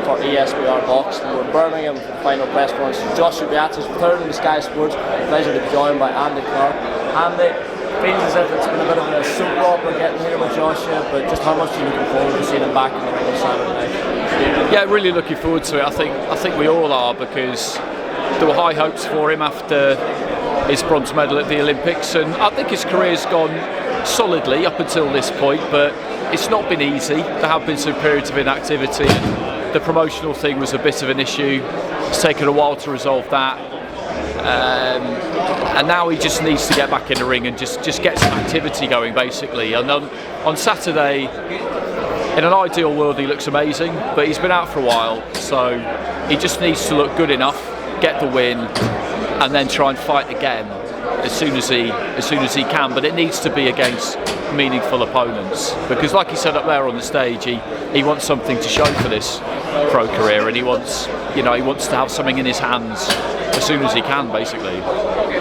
for ESBR Boxing. We're in Birmingham for the final press conference. Joshua Buatsi is returning to Sky Sports. Pleasure to be joined by Clarke. Andy, feels as if it's been a bit of a soap opera getting here with Joshua, but just how much are you looking forward to seeing him back in the ring on Saturday night? Yeah, really looking forward to it. I think we all are, because there were high hopes for him after his bronze medal at the Olympics, and I think his career's gone solidly up until this point, but it's not been easy. There have been some periods of inactivity, and the promotional thing was a bit of an issue. It's taken a while to resolve that, and now he just needs to get back in the ring and just get some activity going, basically. And on Saturday, in an ideal world, he looks amazing, but he's been out for a while, so he just needs to look good enough, get the win, and then try and fight again as soon as he can. But it needs to be against meaningful opponents, because like he said up there on the stage, he wants something to show for this pro career, and he wants to have something in his hands as soon as he can, basically.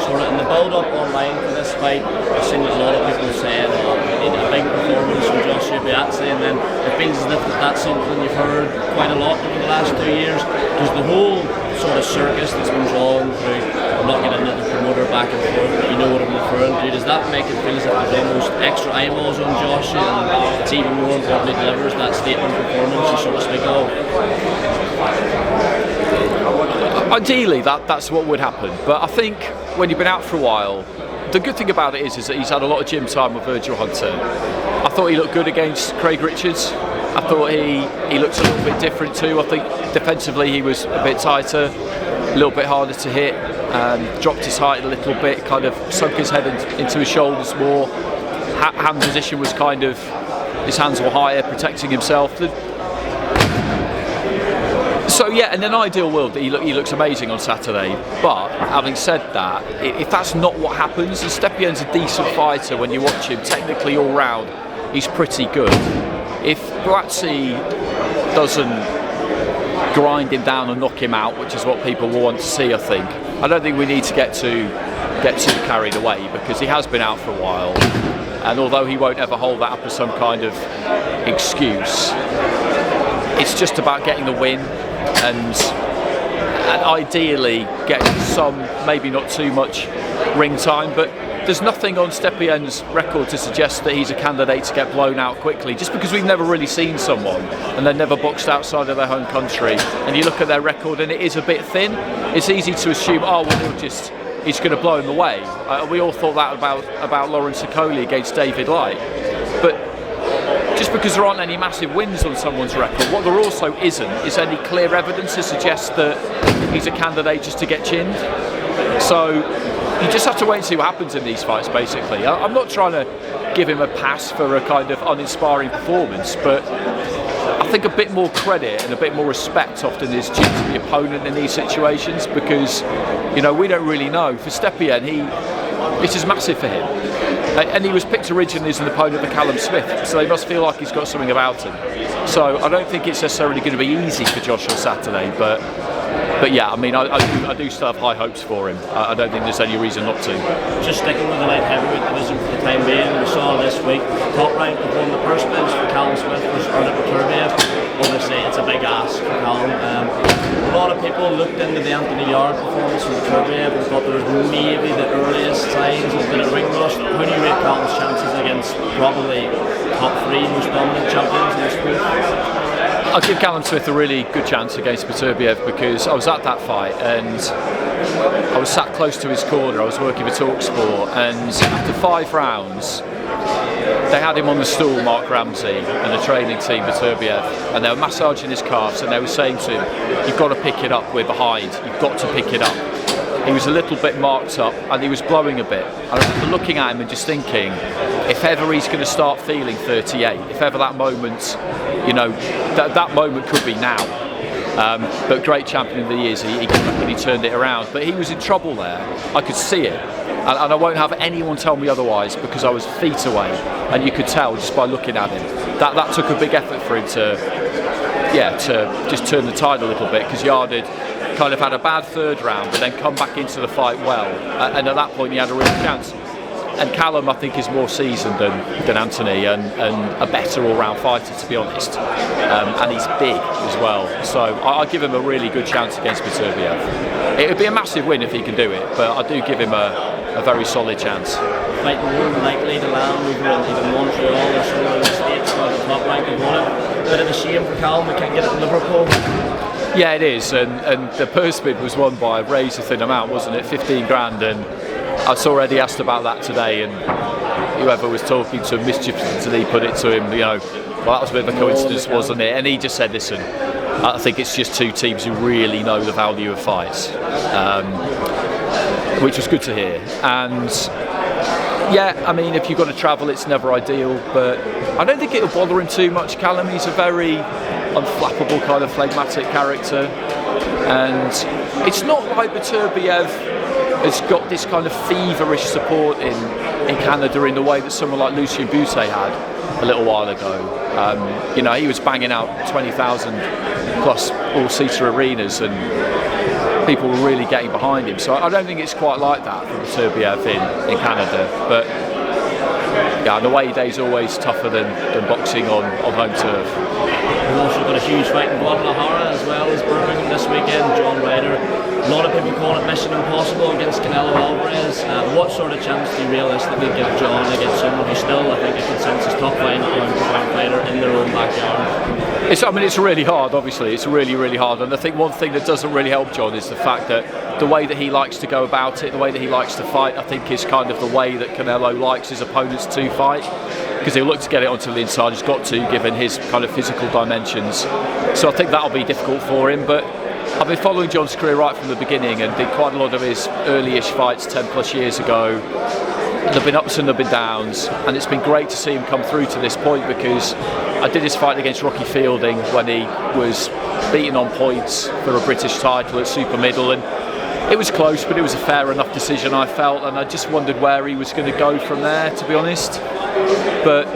Sort of in the build-up online for this fight, I've seen a lot of people saying, we need a big performance from Joshua Buatsi, and then it feels as if that's something you've heard quite a lot over the last 2 years. Does the whole sort of circus that's been drawn through, I'm not getting into the promoter back and forth, but you know what I'm referring to, does that make it feel as if there's almost extra eyeballs on Joshua, and it's even more important he delivers that statement performance you sort of speak of? Ideally, that's what would happen, but I think when you've been out for a while, the good thing about it is that he's had a lot of gym time with Virgil Hunter. I thought he looked good against Craig Richards. I thought he looked a little bit different too. I think defensively he was a bit tighter, a little bit harder to hit, dropped his height a little bit, kind of sunk his head into his shoulders more. Hand position was kind of, his hands were higher, protecting himself. So yeah, in an ideal world, he looks amazing on Saturday. But having said that, if that's not what happens, and Stepien's a decent fighter when you watch him, technically all round, he's pretty good. If Buatsi doesn't grind him down and knock him out, which is what people will want to see, I don't think we need to get too carried away, because he has been out for a while, and although he won't ever hold that up as some kind of excuse, it's just about getting the win and ideally getting some, maybe not too much ring time, but there's nothing on Stepien's record to suggest that he's a candidate to get blown out quickly, just because we've never really seen someone and they've never boxed outside of their home country, and you look at their record and it is a bit thin. It's easy to assume, he's going to blow him away. We all thought that about Lawrence Okoli against David Light, but just because there aren't any massive wins on someone's record, what there also isn't is any clear evidence to suggest that he's a candidate just to get chinned. So you just have to wait and see what happens in these fights, basically. I'm not trying to give him a pass for a kind of uninspiring performance, but I think a bit more credit and a bit more respect often is due to the opponent in these situations, because we don't really know. For Stepien, this is massive for him, and he was picked originally as an opponent for Callum Smith, so they must feel like he's got something about him. So I don't think it's necessarily going to be easy for Josh on Saturday, but yeah, I do still have high hopes for him. I don't think there's any reason not to. Just sticking with the light heavyweight division for the time being, we saw this week Top Rank perform the purse bids for Callum Smith versus Ryder. Obviously, it's a big ask for Callum. A lot of people looked into the Anthony Yard performance from Turbiev and thought there was maybe the earliest signs of a bit of ring rust. How do you rate Callum's chances against probably top 3 most dominant champions in the sport? I'll give Callum Smith a really good chance against Turbiev, because I was at that fight and I was sat close to his corner. I was working for TalkSport, and after 5 rounds they had him on the stool, Mark Ramsey and the training team for Turbiev, and they were massaging his calves, and they were saying to him, you've got to pick it up, we're behind, you've got to pick it up. He was a little bit marked up and he was blowing a bit. I remember looking at him and just thinking, if ever he's going to start feeling 38, if ever that moment, that moment could be now. But great champion of the years, he came up and he turned it around. But he was in trouble there. I could see it. And I won't have anyone tell me otherwise, because I was feet away and you could tell just by looking at him. That took a big effort for him to just turn the tide a little bit, because Yarded kind of had a bad 3rd round but then come back into the fight well, and at that point he had a real chance. and Callum, I think, is more seasoned than Anthony, and a better all-round fighter, to be honest. And he's big as well. So I give him a really good chance against Beterbiev. It would be a massive win if he can do it, but I do give him a very solid chance. Fight more likely to land over in either Montreal or somewhere in the States where the top rank have won it. Bit of a shame for Callum, we can't get it in Liverpool. Yeah, it is, and the purse bid was won by a razor thin amount, wasn't it? 15 grand, and I saw Eddie asked about that today, and whoever was talking to him mischievously put it to him, well, that was a bit of a coincidence, wasn't it? And he just said, listen, I think it's just two teams who really know the value of fights, which was good to hear. And yeah, I mean, if you've got to travel, it's never ideal, but I don't think it'll bother him too much. Callum, he's a very unflappable kind of phlegmatic character, and it's not like Beterbiev has got this kind of feverish support in Canada in the way that someone like Joshua Buatsi had a little while ago. He was banging out 20,000 plus all-seater arenas, and people were really getting behind him. So I don't think it's quite like that for Beterbiev in Canada. But yeah, the away day's always tougher than boxing on home turf. We've also got a huge fight in Guadalajara as well as Birmingham this weekend. John Ryder. A lot of people call it mission impossible against Canelo Alvarez. What sort of chance do you realistically give John against someone who's still, I think, a consensus top pound fighter in their own backyard? It's really hard, obviously. It's really, really hard. And I think one thing that doesn't really help John is the fact that the way that he likes to go about it, the way that he likes to fight, I think is kind of the way that Canelo likes his opponents to fight. Because he'll look to get it onto the inside, he's got to, given his kind of physical dimensions. So I think that'll be difficult for him. But I've been following John's career right from the beginning, and did quite a lot of his early-ish fights 10 plus years ago. There've been ups and there've been downs, and it's been great to see him come through to this point, because I did his fight against Rocky Fielding when he was beaten on points for a British title at super middle, and it was close, but it was a fair enough decision, I felt, and I just wondered where he was going to go from there, to be honest. But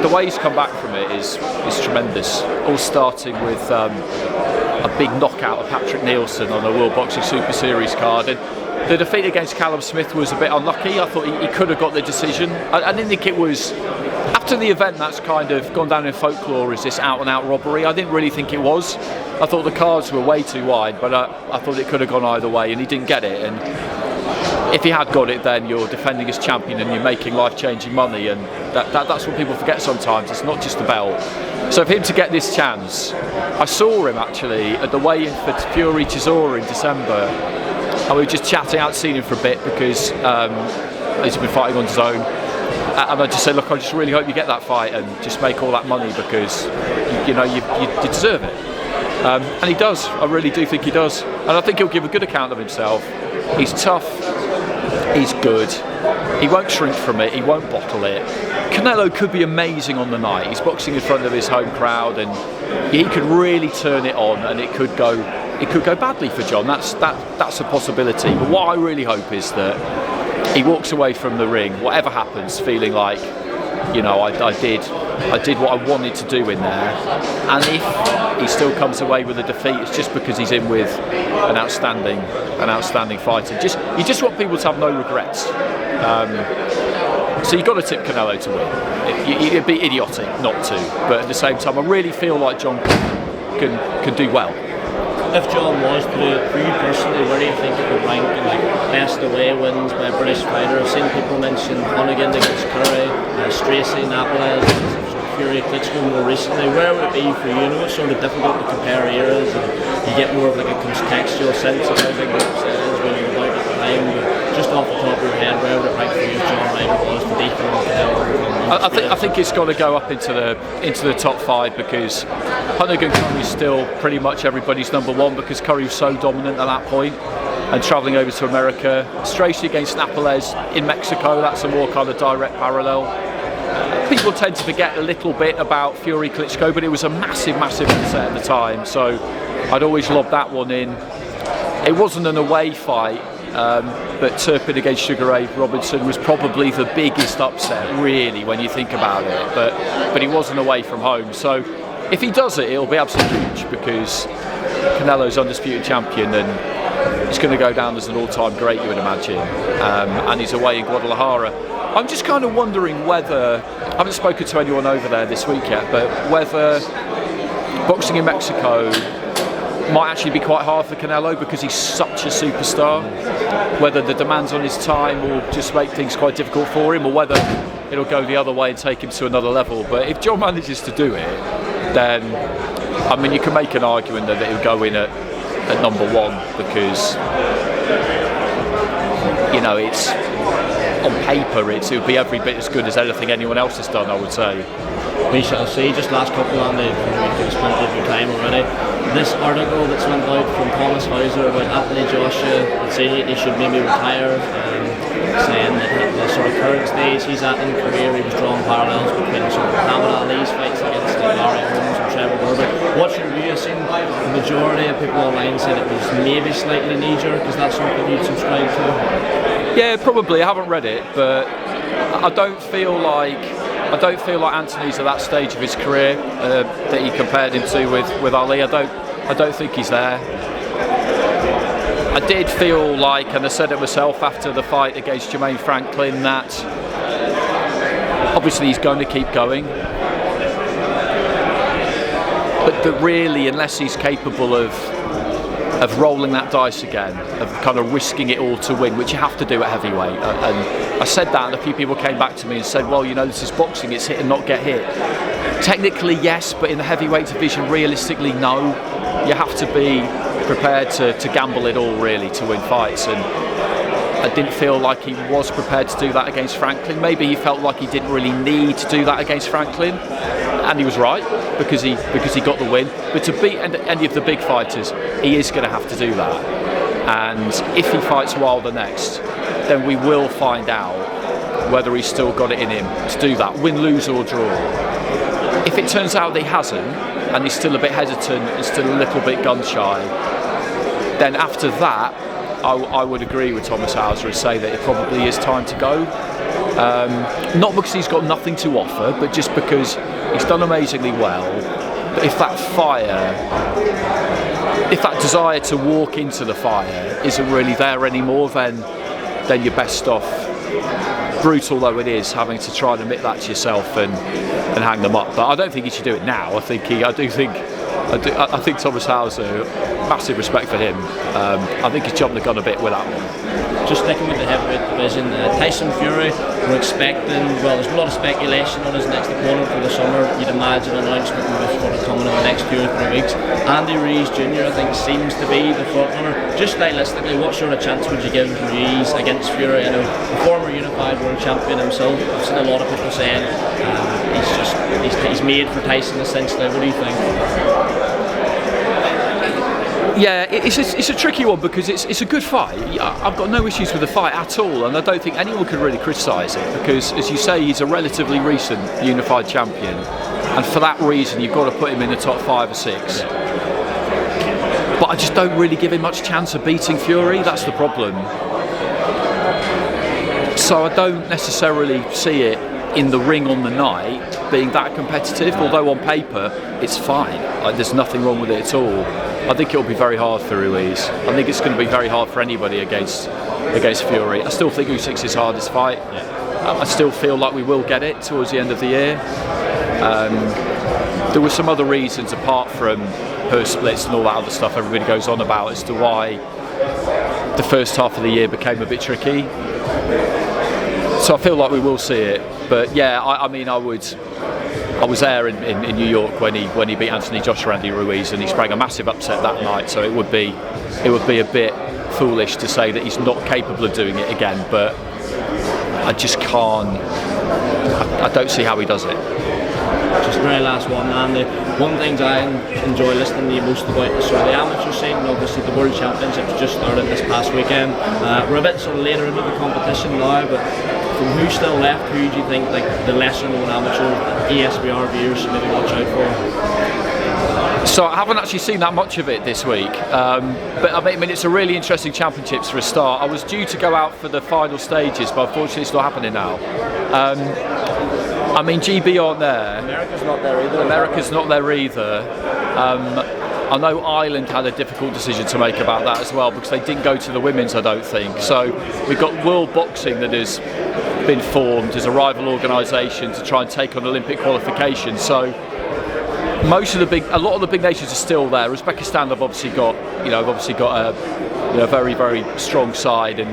the way he's come back from it is tremendous. All starting with a big knockout of Patrick Nielsen on a World Boxing Super Series card, and the defeat against Callum Smith was a bit unlucky. I thought he could have got the decision. I didn't think it was, after the event, that's kind of gone down in folklore as this out-and-out robbery. I didn't really think it was. I thought the cards were way too wide, but I thought it could have gone either way, and he didn't get it. And if he had got it, then you're defending as champion and you're making life-changing money, and that's what people forget sometimes. It's not just the belt. So for him to get this chance, I saw him actually at the weigh-in for Fury Chisora in December, and we were just chatting. I'd seen him for a bit because he's been fighting on his own, and I just said, look, I just really hope you get that fight and just make all that money, because you deserve it. And he does. I really do think he does, and I think he'll give a good account of himself. He's tough, he's good, he won't shrink from it, he won't bottle it. Canelo could be amazing on the night. He's boxing in front of his home crowd, and he could really turn it on, and it could go badly for John. That's a possibility. But what I really hope is that he walks away from the ring, whatever happens, feeling like, I did what I wanted to do in there. And if he still comes away with a defeat, it's just because he's in with an outstanding fighter. You just want people to have no regrets. So you've got to tip Canelo to win. It'd be idiotic not to, but at the same time, I really feel like John can do well. If John was to do it for you personally, where do you think it would rank in best away wins by a British fighter? I've seen people mention Honegin against Curry, Stracy, Napoles, Fury, Klitschko more recently. Where would it be for you? I know it's sort of difficult to compare eras, and you get more of like a contextual sense of how big the upset is when you're about at the time. But just off the top of your head, where would it rank for you if John Ryder was to beat I think it's got to go up into the top 5, because Honegin Curry is still pretty much everybody's number one, because Curry was so dominant at that point, and travelling over to America. Stracy against Napoles in Mexico, that's a more kind of direct parallel. People tend to forget a little bit about Fury Klitschko, but it was a massive upset at the time, so I'd always lob that one in. It wasn't an away fight, but Turpin against Sugar Ray Robinson was probably the biggest upset, really, when you think about it. But he wasn't away from home, so if he does it, it'll be absolutely huge, because Canelo's undisputed champion, and he's going to go down as an all-time great, you would imagine. And he's away in Guadalajara. I'm just kind of wondering whether, I haven't spoken to anyone over there this week yet, but whether boxing in Mexico might actually be quite hard for Canelo because he's such a superstar. Whether the demands on his time will just make things quite difficult for him, or whether it'll go the other way and take him to another level. But if John manages to do it, then I mean, you can make an argument that he'll go in at number one because, you know, it's on paper it'll be every bit as good as anything anyone else has done, I would say. We shall see. Just last couple on the spent of your time already. This article that's went out from Thomas Hauser about Anthony Joshua, saying he should maybe retire, saying that at the sort of current stage he's at in career, he was drawing parallels between sort of Muhammad Ali's fights against Larry Holmes and Trevor Berbick. What's your view? I've seen the majority of people online saying it was maybe slightly knee-jerk. Is that something you'd subscribe to? Yeah, probably. I haven't read it, but I don't feel like Anthony's at that stage of his career that he compared him to with Ali. I don't think he's there. I did feel like, and I said it myself after the fight against Jermaine Franklin, that obviously he's going to keep going, but really, unless he's capable of rolling that dice again, of kind of risking it all to win, which you have to do at heavyweight. And I said that, and a few people came back to me and said, well, you know, this is boxing, it's hit and not get hit. Technically, yes, but in the heavyweight division, realistically, no. You have to be prepared to gamble it all, really, to win fights. And I didn't feel like he was prepared to do that against Franklin. Maybe he felt like he didn't really need to do that against Franklin, and he was right because he got the win. But to beat any of the big fighters, he is going to have to do that. And if he fights Wilder next, then we will find out whether he's still got it in him to do that, win, lose or draw. If it turns out that he hasn't, and he's still a bit hesitant and still a little bit gun shy, then after that, I would agree with Thomas Hauser and say that it probably is time to go. Not because he's got nothing to offer, but just because he's done amazingly well. But if that fire, if that desire to walk into the fire isn't really there anymore, then you're best off, brutal though it is, having to try and admit that to yourself and hang them up. But I don't think he should do it now. I think Thomas Hauser, massive respect for him. I think he's jumped the gun a bit with that one. Just sticking with the heavyweight division, Tyson Fury, we're expecting, well, there's a lot of speculation on his next opponent for the summer. You'd imagine an announcement will coming in the next 2 or 3 weeks. Andy Ruiz Jr. I think seems to be the front runner. Just stylistically, what sort of chance would you give Ruiz against Fury? I know the former unified world champion himself. I've seen a lot of people saying he's made for Tyson essentially. What do you think? Yeah, it's a tricky one because it's a good fight. I've got no issues with the fight at all, and I don't think anyone could really criticise it because, as you say, he's a relatively recent unified champion, and for that reason you've got to put him in the top 5 or 6. But I just don't really give him much chance of beating Fury. That's the problem. So I don't necessarily see it in the ring on the night being that competitive, although on paper it's fine. There's nothing wrong with it at all. I think it'll be very hard for Ruiz. I think it's going to be very hard for anybody against Fury. I still think Usyk's his hardest fight. I still feel like we will get it towards the end of the year. There were some other reasons apart from her splits and all that other stuff everybody goes on about as to why the first half of the year became a bit tricky. So I feel like we will see it. But yeah, I mean, I was there in New York when he beat Anthony Joshua, Andy Ruiz, and he sprang a massive upset that night. So it would be a bit foolish to say that he's not capable of doing it again. But I just can't. I don't see how he does it. Just very last one, Andy. One thing I enjoy listening to you most about is sort of the amateur scene, and obviously the World Championships just started this past weekend. We're a bit sort of later into the competition now, but from who's still left, who do you think like the lesser known amateur ESBR viewers should maybe watch out for? So I haven't actually seen that much of it this week, but I mean it's a really interesting championships for a start. I was due to go out for the final stages, but unfortunately it's not happening now. I mean, GB aren't there. America's not there either. I know Ireland had a difficult decision to make about that as well because they didn't go to the women's, I don't think. So we've got world boxing that is been formed as a rival organisation to try and take on Olympic qualification. So a lot of the big nations are still there. Uzbekistan have obviously got a very, very strong side, and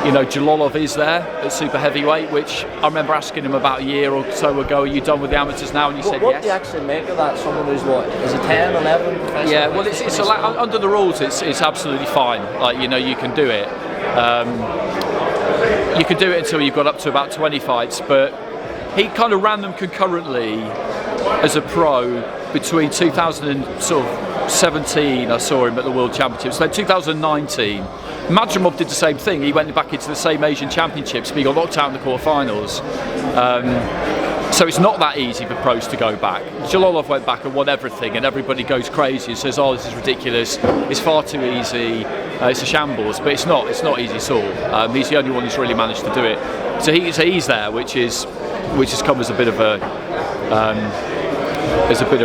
Jalolov is there at super heavyweight, which I remember asking him about a year or so ago, are you done with the amateurs now? And he said yes. What do you actually make of that? Someone who's is he 10, 11? Yeah, well, it's under the rules, it's absolutely fine. Like, you can do it. You can do it until you've got up to about 20 fights, but he kind of ran them concurrently as a pro between 2017, I saw him at the World Championships, then 2019. Madrimov did the same thing. He went back into the same Asian Championships, but he got knocked out in the quarterfinals. So it's not that easy for pros to go back. Jalolov went back and won everything, and everybody goes crazy and says, "Oh, this is ridiculous. It's far too easy. It's a shambles." But it's not easy at all. He's the only one who's really managed to do it. So he's there, which has come as a bit of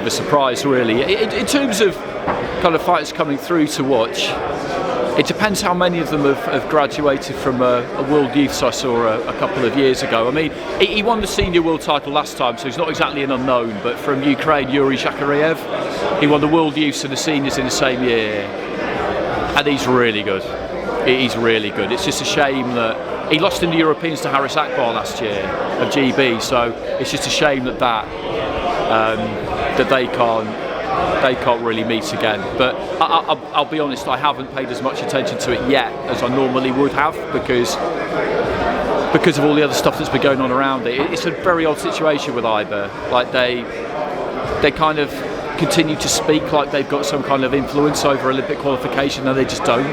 a surprise, really. In terms of kind of fighters coming through to watch, it depends how many of them have graduated from a World Youths I saw a couple of years ago. I mean, he won the senior world title last time, so he's not exactly an unknown, but from Ukraine, Yuri Zhakarev, he won the World Youths and the seniors in the same year, and he's really good. He's really good. It's just a shame that he lost in the Europeans to Haris Akbar last year of GB, so it's just a shame that they can't really meet again. But I'll be honest, I haven't paid as much attention to it yet as I normally would have, because of all the other stuff that's been going on around it. It's a very odd situation with Ryder. Like they kind of continue to speak like they've got some kind of influence over Olympic qualification, and they just don't.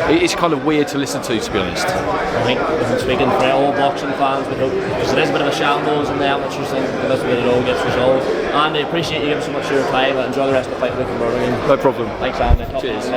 It's kind of weird to listen to be honest. I think we've been speaking for all boxing fans, but because it is a bit of a shambles in the amateurs thing, this way it all gets resolved. And I appreciate you giving so much of your time, and enjoy the rest of the fight week in Birmingham. No problem. Thanks, Andy. Cheers.